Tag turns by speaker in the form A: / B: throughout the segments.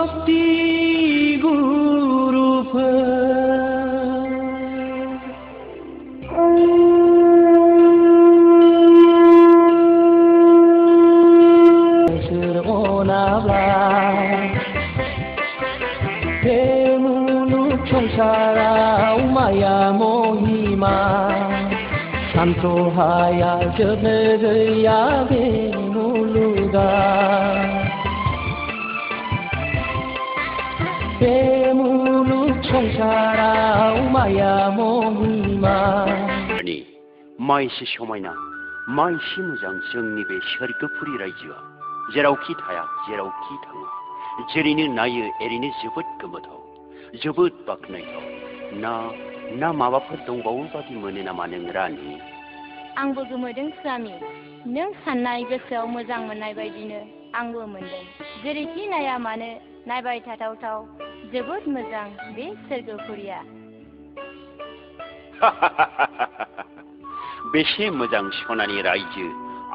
A: भक्ति संसाराव माया महिमा सानथ्र'हाया जोबनो गैया बे मुलुगा बे मुलुग संसाराव माया महिमा
B: मा एसे समायना मा एसे मोजां जोंनि बे सोरगोफुरि रायजोआ जेरावखि थाया जेरावखि थाङा जेरैनो नायो एरैनो जोबोद गोमोथाव जोबोद बाख्नायथाव ना माबाफोर दंबावो बादि मोनो नामा नों रानि?
C: आंबो गोमोदों स्वामी नों साननाय गोसोआव मोजां मोननाय बायदिनो आंबो मोनदों जेरैखि नाया मानो नायबाय थाथावथाव जोबोद मोजां बे सोरगोफुरिया
B: बेसे मोजां सनानि रायजो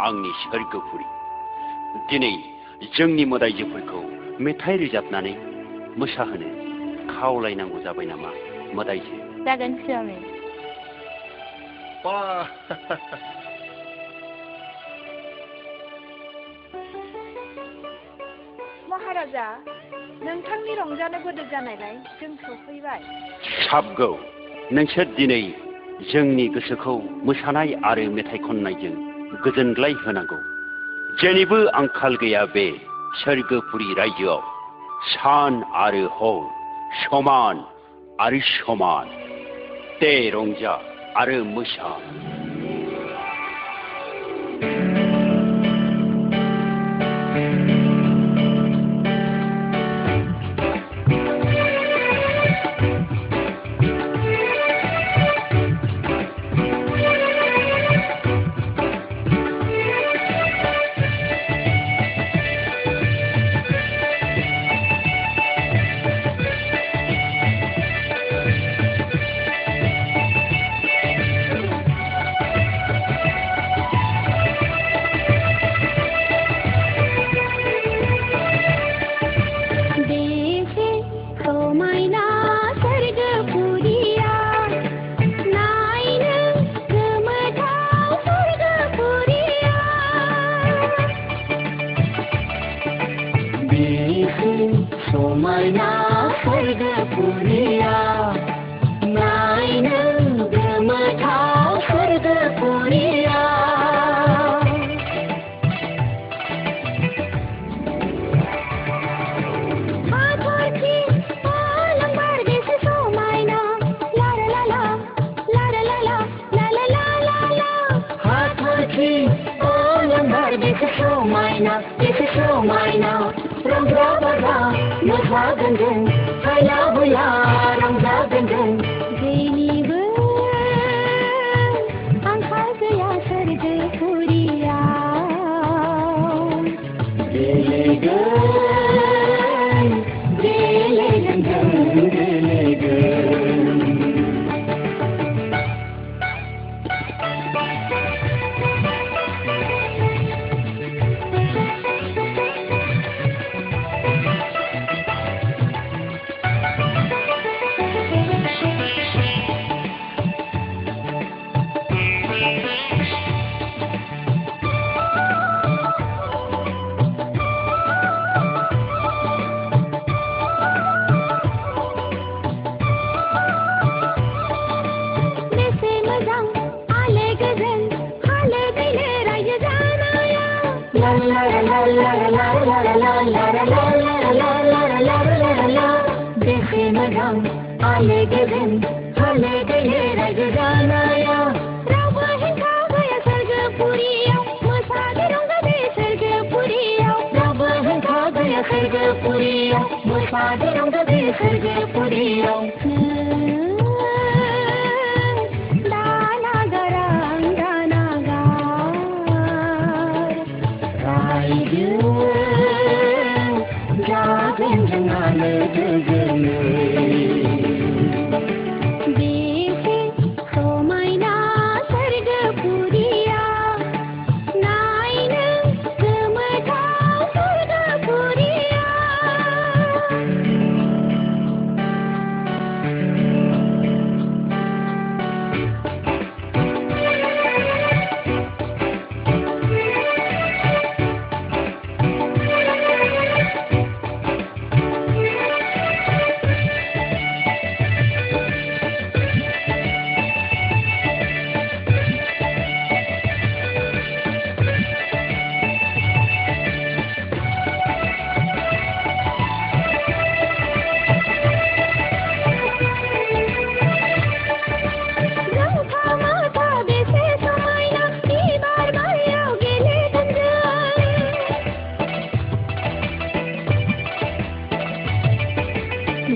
B: आंनि सोरगोफुरि दिनै जोंनि मोदाइजोफोरखौ मेथाइ रोजाबनानै मोसाहोनो खावलायनांगौ जाबाय नामा मोदाइजो?
C: जागोन स्वामी।
D: महाराजा नोंथांनि रंजानो बोदोर जानायलाय जों सफैबाय।
B: साबगौ नोंसोर दिनै जोंनि गोसोखौ मोसानाय आरो मेथाइ खननायजों गोजोनग्लाय होनांगौ। जेनिबो आंखाल गैया बे सोरगोफुरि रायजोआव सान आरो हर समान आरो समान दे रंजा आरो मोसा।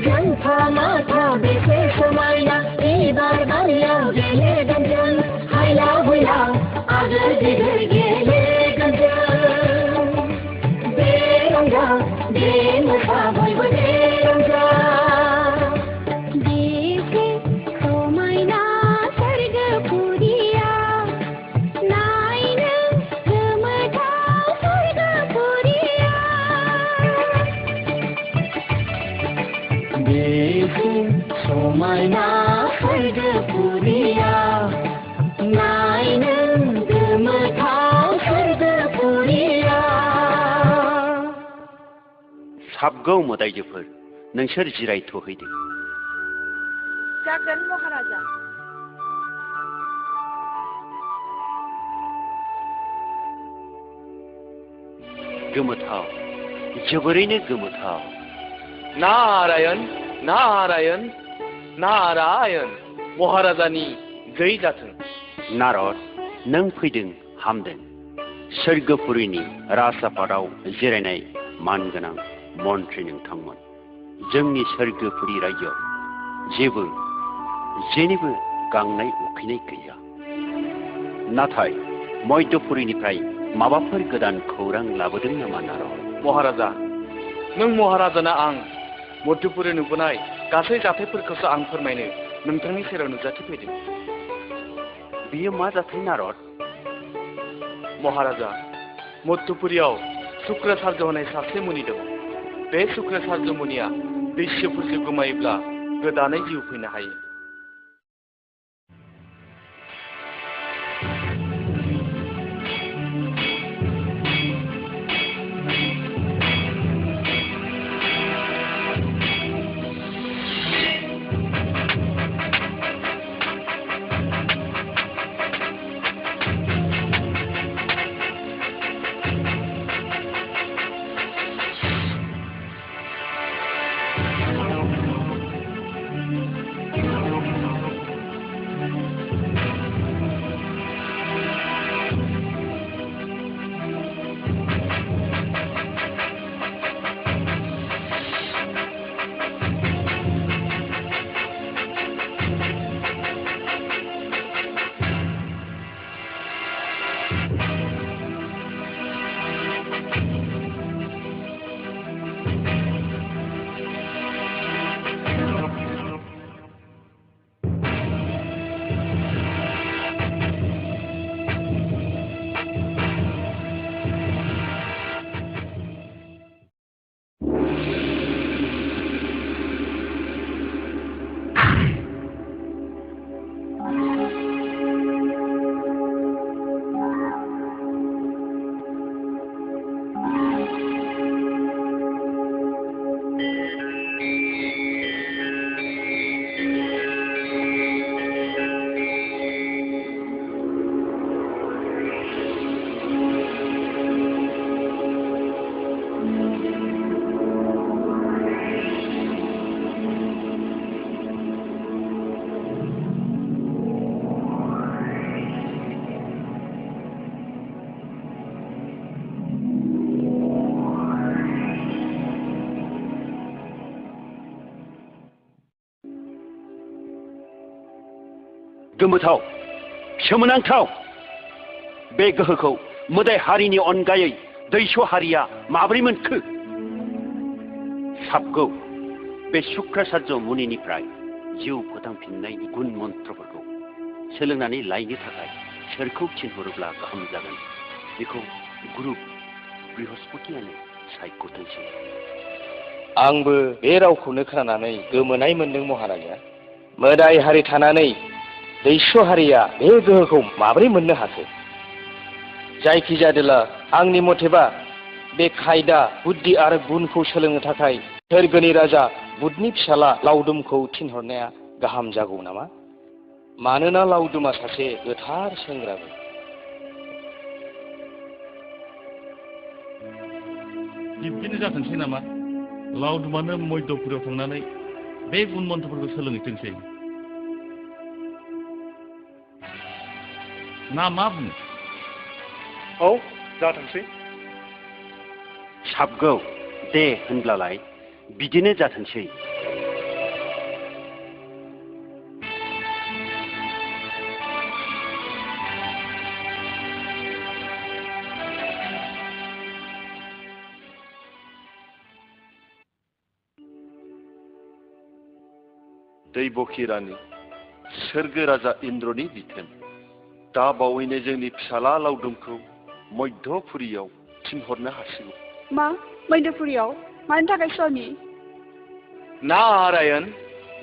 A: जोंथा माथा बेसे समायना एबार बारियाव गेलेगोन जों हायला हुइला आगोल गिदिर गेलेगोन जों बे रंजा बे मोसा बयबो बे रंजा बेसे समायना सोरगोफुरिया नायनो गोमोथाव सोरगोफुरिया बेसे समायना सोरगोफुरिया नायनो गोमोथाव सोरगोफुरिया
B: साबगौ मोदाइजोफोर नोंसोर जिरायथ'हैदो
D: जागोन महाराजा
B: गोमोथाव जोबोरैनो गोमोथाव
E: नारायण नारायण नारायण महाराजानि जै जाथों
B: नारद नों फैदों हामदों सोरगोफुरिनि राजआफादाव जिरायनाय मानगोनां मन्त्रि नोंथांमोन जोंनि सोरगोफुरि रायजोआव जेनिबो गांनाय उखैनाय गैया नाथाय मध्यपुरिनिफ्राय माबाफोर गोदान खौरां लाबोदों नामा नारद
E: महाराजा नों महाराजाना आं मध्यपुरि नुबोनाय गासै जाथायफोरखौसो आं फोरमायनो नोंथांनि सेराव नुजाथि फैदों
B: बियो मा जाथाय नारद
E: महाराजा मध्यपुरियाव शुक्राचार्य होनाय सासे मुनि दं बे शुक्राचार्य मुनिया दैस्यफोरखौ गोमायोब्ला गोदानै जिउ फैनो हायो
B: गोमोथाव सोमोनांथाव बे गोहोखौ मोदाय हारिनि अनगायै दैस' हारिया माबोरै मोनखो साबगौ बे शुक्राचार्य मुनिनिफ्राय जिउ फोथांफिननायनि गुन मन्त्रफोरखौ सोलोंनानै लायनो थाखाय सोरखौ थिनहरोब्ला गाहाम जागोन बेखौ गुरु बृहस्पतियानो सायख'थोंसै
E: आंबो बे रावखौनो खोनानानै गोमोनाय मोनदों महाराजा मोदाय हारि थानानै दैस्व हारिया बे गोहोखौ माबोरै मोननो हाखो जायखिजादोला आंनि मथेबा बे खायदा बुद्धि आरो गुनखौ सोलोंनो थाखाय सोरगोनि राजा बुधनि फिसाला लावदुमखौ थिनहरनाया गाहाम जागौ नामा मानोना लावदुमा सासे गोथार सेंग्राबो
F: बिब्दिनो जाथोंसै नामा लावदुमानो मध्यपुरियाव थांनानै बे गुन मन्त्रफोरखौ सोलोंहैथोंसै ना मा बुङो
E: औ जाथोंसै
B: साबगौ दे होनब्लालाय बिदिनो जाथोंसै
G: दै बखिरानि सोरगो राजा इन्द्रनि बिथोन दा बावैनो जोंनि फिसाला लावदुमखौ मध्यपुरियाव थिनहरनो हासिगौ।
D: मा मैदपुरियाव मानि थाखाय स्वामी?
E: नारायण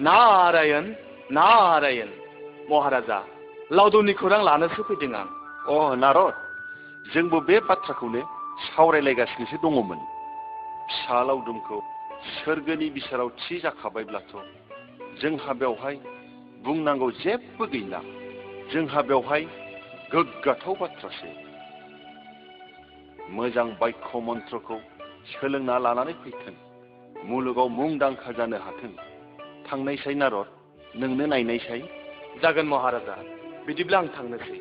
E: नारायण नारायण महाराजा लावदुमनि खौरां लानोसो फैदों आं।
G: नारद, जोंबो बे बाथ्राखौनो सावरायलायगासिनोसो दङमोन। फिसा लावदुमखौ सोरगोनि बिसाराव थि जाखाबायब्लाथ' जोंहा बेवहाय बुंनांगौ जेबो गैला। जोंहा बेवहाय गोग्गाथाव बाथ्रासो। मोजां बाक्य मन्त्रखौ सोलोंना लानानै फैथों, मुलुगाव मुंदांखा जानो हाथों। थांनायसाय नारद, नोंनो नायनायसाय।
E: जागोन महाराजा, बिदिब्ला आं थांनोसै।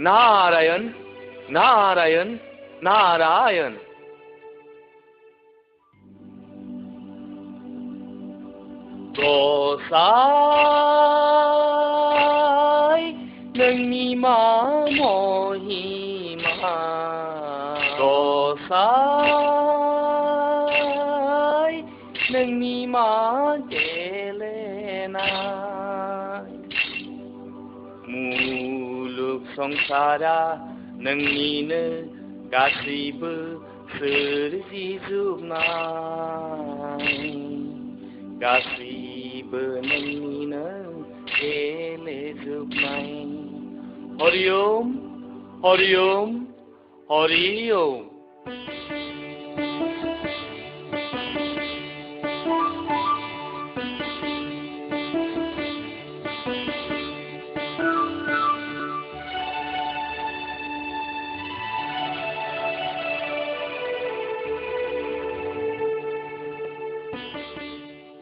E: नारायण नारायण नारायण। गसाइ नोंनि मा महिमा, गसाइ नोंनि मा गेलेनाय। मुलुग संसारा नोंनिनो गासैबो सोरजिजोबनाय, गासैबो नोंनिनो गेलेजोबनाय। हरि ओम हरि ओम हरि ओम।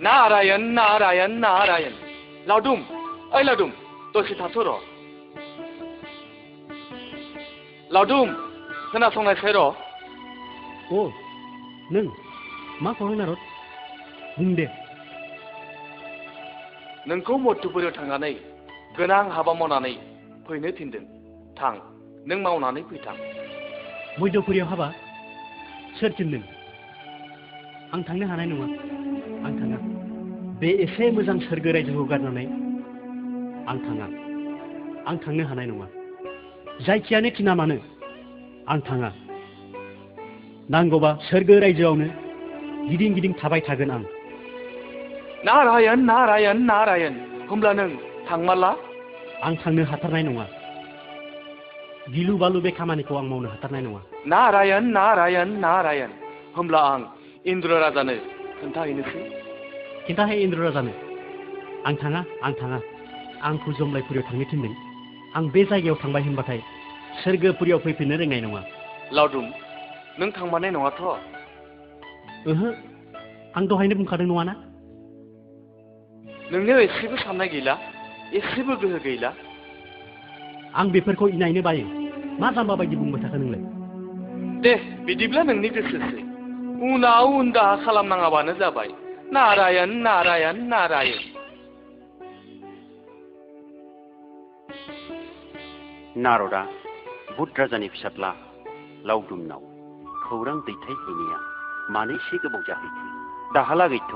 E: नारायण नारायण नारायण। लावदुम, ओइ लावदुम, दसे थाथ' र'। लावदुम, खोनासंनायसाय र'।
H: नों मा खौरां नारद? बुं दे।
E: नोंखौ मध्यपुरियाव थांनानै गोनां हाबा मावनानै फैनो थिनदों। थां, नों मावनानै फैथां।
H: मध्यपुरियाव हाबा? सोर थिनदों? आं थांनो हानाय नङा। आं थाङा। बे एसे मोजां सोरगो रायजोखौ गारनानै आं थाङा। आं थांनो हानाय नङा। जायखियानो थिना मानो आं थाङा। नांगौबा सोरगो रायजोआवनो गिदिं गिदिं थाबाय थागोन आं।
E: नारायण नारायण नारायण। होमब्ला नों थांमाला?
H: आं थांनो हाथारनाय नङा। गिलु बालु बे खामानिखौ आं मावनो हाथारनाय नङा।
E: नारायण नारायण नारायण। होमब्ला आं इन्द्र राजानो खोन्थाहैनोसै।
H: खिन्थाहै इन्द्र राजानो। आं थाङा, आं थाङा। आंखौ जमलायपुरियाव थांनो थिनदों। आं बे जायगायाव थांबाय होनबाथाय सोरगोपुरियाव फैफिननो रोंनाय नङा।
E: लावदुम, नों थांमारनाय नङाथ'?
H: ओहो, आं दहायनो बुंखादों नङाना?
E: नोंनियाव एसेबो साननाय गैला, एसेबो गोहो गैला।
H: आं बेफोरखौ इनायनो बायो। मा जाम्बा बायदि बुंबाय थाखो नोंलाय?
E: दे, बिदिब्ला नोंनि गोसोसै। उनाव उन दाहा खालामनाङाबानो जाबाय। नारायण नारायण नारायण।
B: नारदआ बुध राजानि फिसाज्ला लावदुमनाव खौरां दैथायहैनाया मानो एसे गोबाव जाहैखो? दाहालागैथ'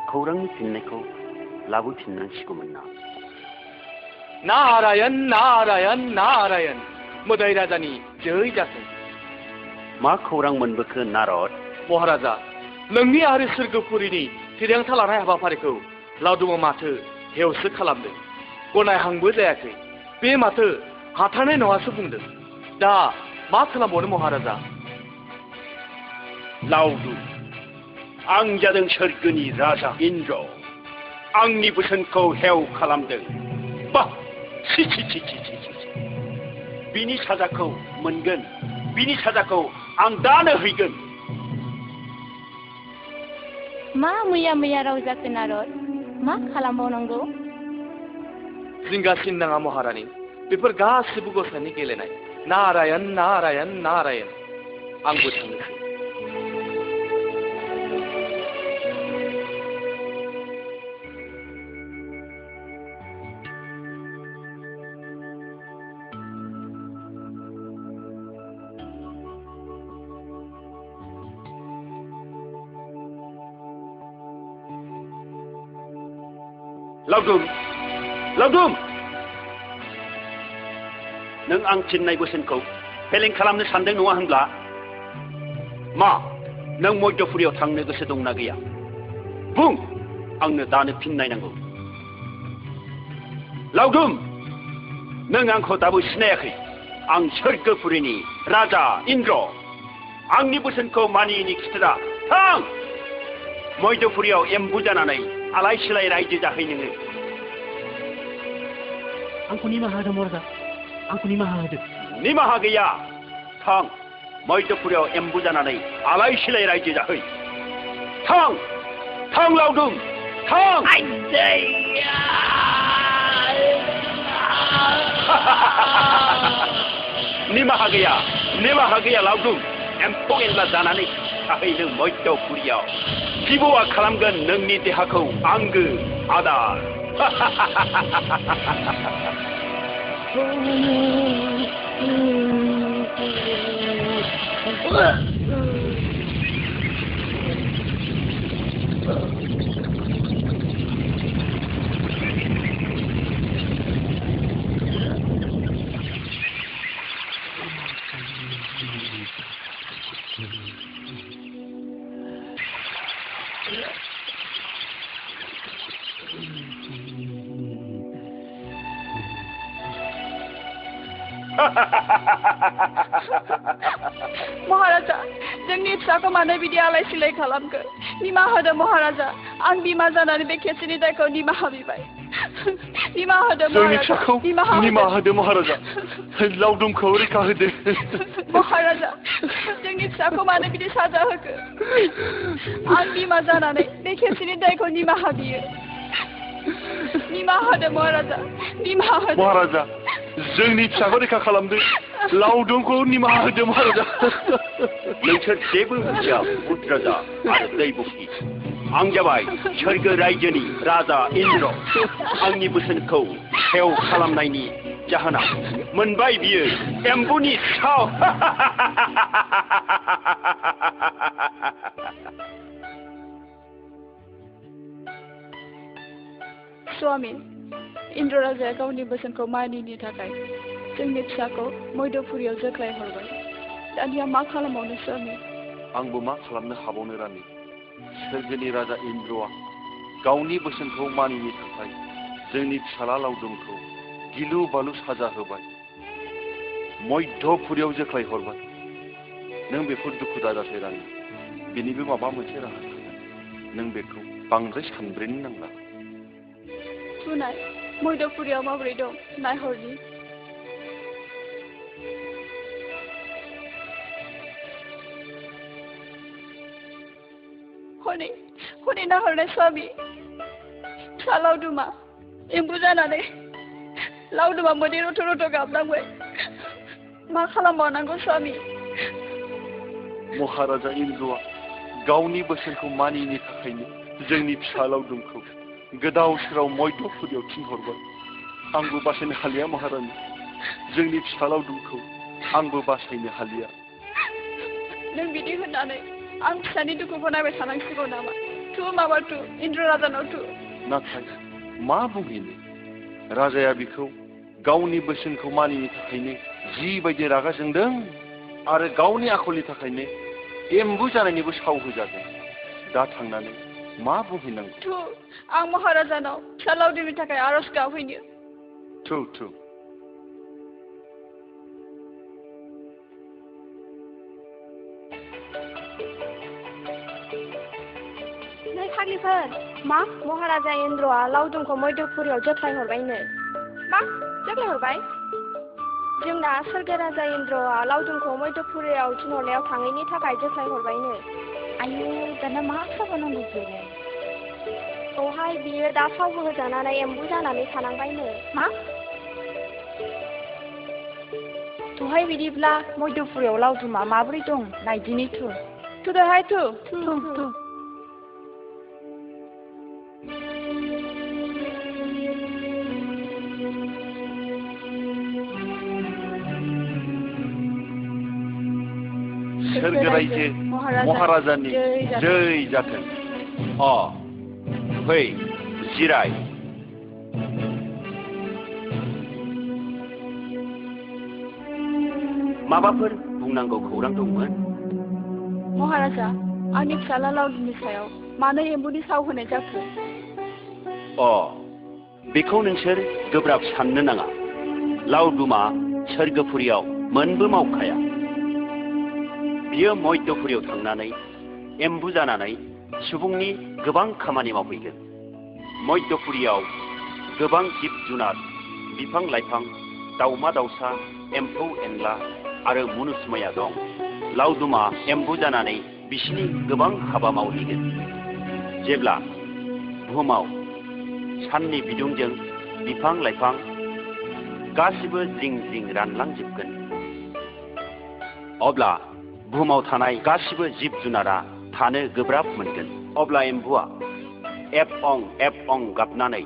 B: खौरांनि फिननायखौ लाबोफिननांसिगौमोन ना?
E: नारायण नारायण नारायण। मोदाय राजानि जै जाथों।
B: मा खौरां मोनबोखो नारद?
E: महाराजा, नोंनि आरो सोरगोपुरिनि थिरांथा लानाय हाबाफारिखौ लावदुमा माथो हेवसो खालामदों। गनायहांबो जायाखै। बे माथो हाथारनाय नङासो बुंदों। दा मा खालामबावनो महाराजा?
B: लावदुम, आं जादों सोरगोनि राजा इन्द्र। आंनि बोसोनखौ हेव खालामदों। बाह, छि छि छि छि छि छि। बिनि साजाखौ मोनगोन। बिनि साजाखौ आं दानो हैगोन।
C: मा मैया मैया राव जाखो नारद? मा खालामबावनांगौ?
E: जिंगासिन नाङा महारानि। बेफोर गासिबो गसाइनि गेलेनाय। नारायण नारायण नारायण। आंबो थांनोसै।
B: लावदुम लावदुम नों आं थिननाय बोसोनखौ फेलें खालामनो सानदों नङा होनब्ला मा नों मध्यपुरियाव थांनो गोसो दंना गैया बुं आंनो दानो फिननाय नांगौ लावदुम नों आंखौ दाबो सिनायाखै आं सोरगोपुरिनि राजा इन्द्र आंनि बोसोनखौ मानियैनि खिथेरा थां मध्यपुरियाव एम्बु जानानै आलाय सिलाय रायजो जाहै नोङो
H: आंखौ निमाहा होदो महाराजा आंखौ निमाहा होदो
B: निमाहा गैया थां मध्यपुरियाव एम्बु जानानै आलाय सिलाय रायजो जाहै थां थां लावदुम थां निमाहा गैया लावदुम एम्फौ एनला जानानै थाहै नों मध्यपुरियाव जिबौआ खालामगोन नोंनि देहाखौ आंगो आदार
D: महाराजा जोंनि फिसाखौ मानो बिदि आलाय सिलाय खालामखो निमाहा होदो महाराजा आं बिमा जानानै बे खेबसेनि दायखौ निमाहा बिबाय निमाहा होदो
G: जोंनि फिसाखौ निमाहा होदो महाराजा लावदुमखौ रैखा होदो
D: महाराजा जोंनि फिसाखौ मानो बिदि साजा होखो आं बिमा जानानै बे खेबसेनि दायखौ निमाहा बियो निमाहा होदो महाराजा निमाहा होदो
G: महाराजा जोंनि फिसाखौ रैखा खालामदो लावदुमखौ निमाहा होदो महाराजा
B: नोंसोर जेबो मिथिया पुत्रजा आरो दैबुखि आं जाबाय सोरगो रायजोनि राजा इन्द्र आंनि बोसोनखौ हेव खालामनायनि जाहोना मोनबाय बियो एम्बुनि साव
D: स्वामी इन्द्र राजाया गावनि बोसोनखौ मानिनि थाखाय जोंनि फिसाखौ मध्यपुरियाव जोख्लाय हरबाय दानिया मा खालामबावनो स्वामी
G: आंबो मा खालामनो हाबावनो रानि सोरगोनि राजा इन्द्रआ गावनि बोसोनखौ मानिनि थाखाय जोंनि फिसाला लावदुमखौ गिलु बालु साजा होबाय मध्यपुरियाव जोख्लाय हरबाय नों बेखौ दुखु दाजासै रानि बेनिबो माबा मोनसे राहा थागोन नों बेखौ बांद्राय सानब्रेनो नांला
D: सुनाय मध्यपुरियाव माबोरै दं नायहरनि हनै नाहरनाय स्वामी फिसा लावदुमा एम्बु जानानै लावदुमा मोदै रथ' रथ' गाबलांबाय मा खालामबावनांगौ स्वामी
G: महाराजा इन्द्रआ गावनि बोसोनखौ मानियैनि थाखायनो जोंनि फिसा लावदुमखौ गोदाव सोराव मध्यपुरियाव थिनहरबाय आंबो बासायनो हालिया महारानी जोंनि फिसा लावदुमखौ आंबो बासायनो हालिया
D: नों बिदि होननानै आं फिसानि दुखुखौ नायबाय थानांसिगौ नामा थु माबा थु इन्द्र राजानाव थु
G: नाथाय मा बुंहैनो राजाया बिखौ गावनि बोसोनखौ मानिनि थाखायनो जिबायदि रागा जोंदों आरो गावनि आखलनि थाखायनो एम्बु जानायनिबो साव होजादों दा थांनानै मा बुंहैनांगौ
D: थु आं महाराजानाव फिसा लावदुमनि थाखाय आरज गाबहैनो
G: थु थु
C: नै फाग्लिफोर मा महाराजा इन्द्रआ लावदुमखौ मध्यपुरियाव जोख्लाय हरबायनो मा जोख्लाय हरबाय जोंना सोरगो राजा इन्द्रआ लावदुमखौ मध्यपुरियाव थिनहरनायाव थाङैनि थाखाय जोख्लाय हरबायनो आयु दाना मा खालामनांगौ बेलाय औहाय बियो दा सावबो होजानानै एम्बु जानानै थानांबायनो मा
D: दहाय बिदिब्ला मध्यपुरियाव लावदुमा माबोरै दं नायदिनि थु दहाय थु
G: सोरगो रायजो महाराजानि जै जाथों
B: फै जिराय माबाफोर बुंनांगौ खौरां दंमोन?
D: महाराजा आंनि फिसाला लावदुमनि सायाव मानो एम्बुनि साव होनाय जाखो?
B: बेखौ नोंसोर गोब्राब साननो नाङा। लावदुमा सोरगोफुरियाव मोनबो मावखाया। बियो मध्यपुरियाव थांनानै एम्बु जानानै सुबुंनि गोबां खामानि मावफैगोन। मध्यपुरियाव गोबां जिब जुनार, बिफां लाइफां, दाउमा दाउसा, एम्फौ एनला आरो मुनुसमाया दं। लावदुमा एम्बु जानानै बिसिनि गोबां हाबा मावहैगोन। जेब्ला बुहुमाव साननि बिदुंजों बिफां लाइफां गासिबो जिं जिं रानलांजोबगोन, अब्ला बुहुमाव थानाय गासिबो जिब जुनारा थानो गोब्राब मोनगोन। अब्ला एम्बुआ एफ अं गाबनानै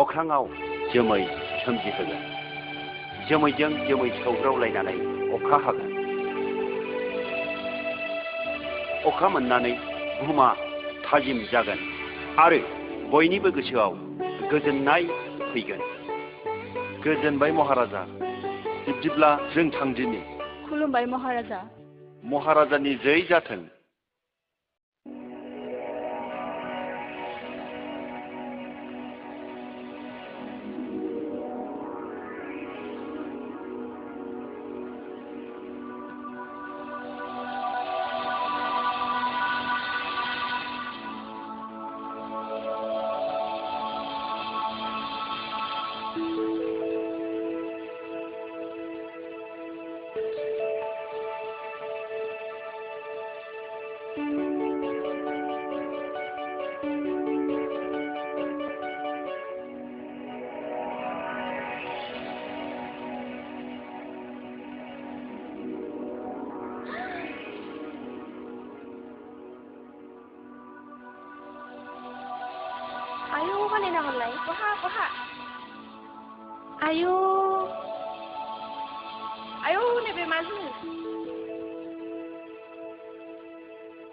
B: अख्राङाव जोमै सोमजिहोगोन। जोमैजों जोमै सौग्रावलायनानै अखा हागोन। अखा मोननानै बुहुमा थाजिम जागोन आरो बयनिबो गोसोआव गोजोननाय फैगोन। गोजोनबाय महाराजा। बिब्दिब्ला जों थांदिनि।
D: खुलुमबाय महाराजा।
G: महाराजानि जै जाथों।
C: आयौ बानायना हरलाय बहा आयौ नैबे मा जिनिस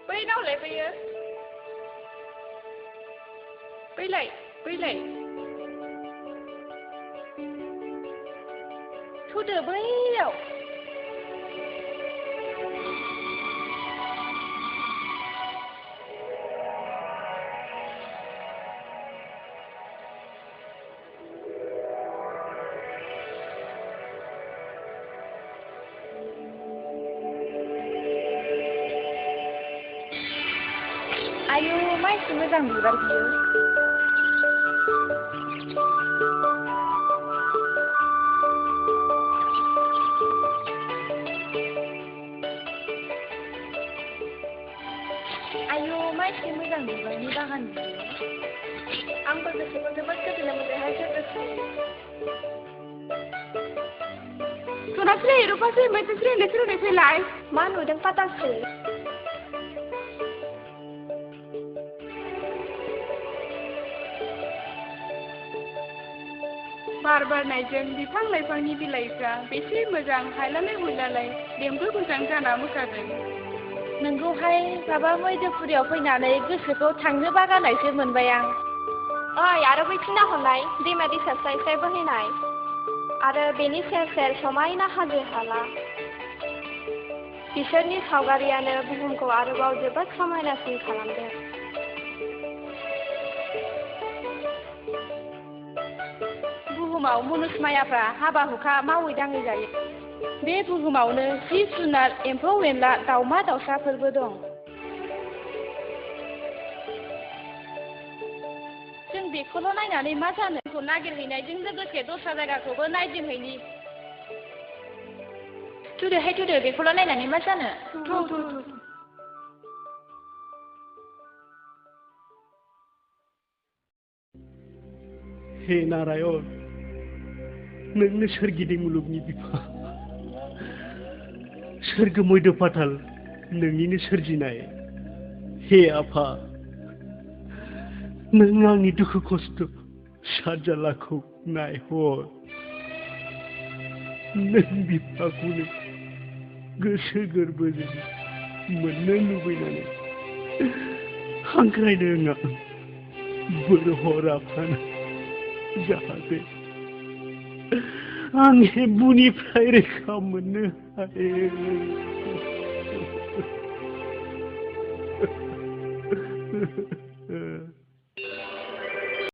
C: बै नावलाय बैयो बैलाय थुदो बैयाव आयौ मा एसे मोजां बिबार बियो आयौ मा एसे मोजां बिबारनि बागान बियो आंबो गोसोखौ जोबोद गोजोननाय मोनदोंहाय सोरगोफुरि सनास्रि रुपास्रि मैथ्रुस्रि नोंसोर फैलाय मा नुदों पातास्रि बार बारनायजों बिफां लाइफांनि बिलाइफ्रा बेसे मोजां हायलालाय हुइलालाय देंखो मोजां जाना मोसादों। नोंगौहाय माबा मध्यपुरियाव फैनानै गोसोखौ थांनो बागानायसो मोनबाय आं। ओइ आरो बैथिं नाहरनाय दैमा दैसा स्राय स्राय बोहैनाय आरो बेनि सेर सेर समायना हाजो हाला बिसोरनि सावगारियानो बुहुमखौ आरोबाव जोबोद समायनासिन खालामदों। बुहुमाव मुनुसमायाफ्रा हाबा हुखा मावै दाङै जायो। बे बुहुमावनो जिब जुनार एम्फौ एनला दाउमा दाउसाफोरबो दं। जों बेखौल' नायनानै मा जानो नागिरहैनायजों लोगोसे दस्रा जायगाखौबो नायदिंहैनि। थुदोहाय थुदो बेखौल' नायनानै मा जानो थु।
H: हे नारायण नोंनो सोरगिदिं मुलुगनि बिफा सोरगो मैदो पाताल नोंनिनो सोरजिनाय। हे आफा नों आंनि दुखु खस्थ' साजालाखौ नायहर। नों बिफाखौनो गोसो गोरबोजों मोननो लुबैनानै हांख्रायदों आं। बोर हर आफा जाहाथे आं एम्बुनिफ्राय रैखा मोननो हायो